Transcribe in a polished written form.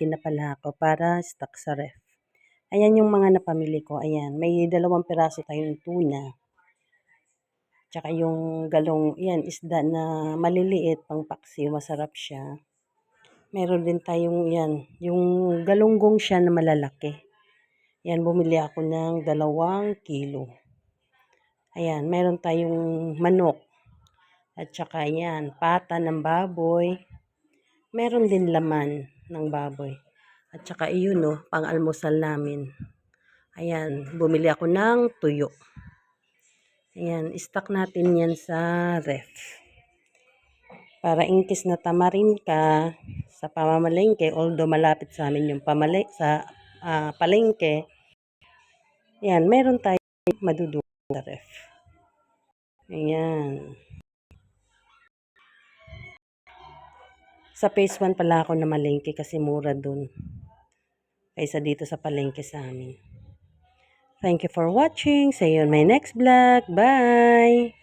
na pala ako para stock sa ref. Ayan yung mga napamili ko. Ayan, may 2 piraso tayong tuna. Tsaka yung galong, yan, isda na maliliit, pang paksiw, masarap siya. Meron din tayong yan, yung galunggong siya na malalaki. Yan, bumili ako ng 2 kilo. Ayan, meron tayong manok. At saka yan, pata ng baboy. Meron din laman ng baboy. At saka iyon, no, pang-almusal namin. Ayan, bumili ako ng tuyo. Ayan, stock natin yan sa ref. Para in case na tamarin ka sa pamamalengke, although malapit sa amin yung palengke, yan, meron tayong madudukot sa ref. Ayan. Sa phase 1 pala ako na malengke kasi mura dun. Kaysa dito sa palengke sa amin. Thank you for watching. See you on my next vlog. Bye!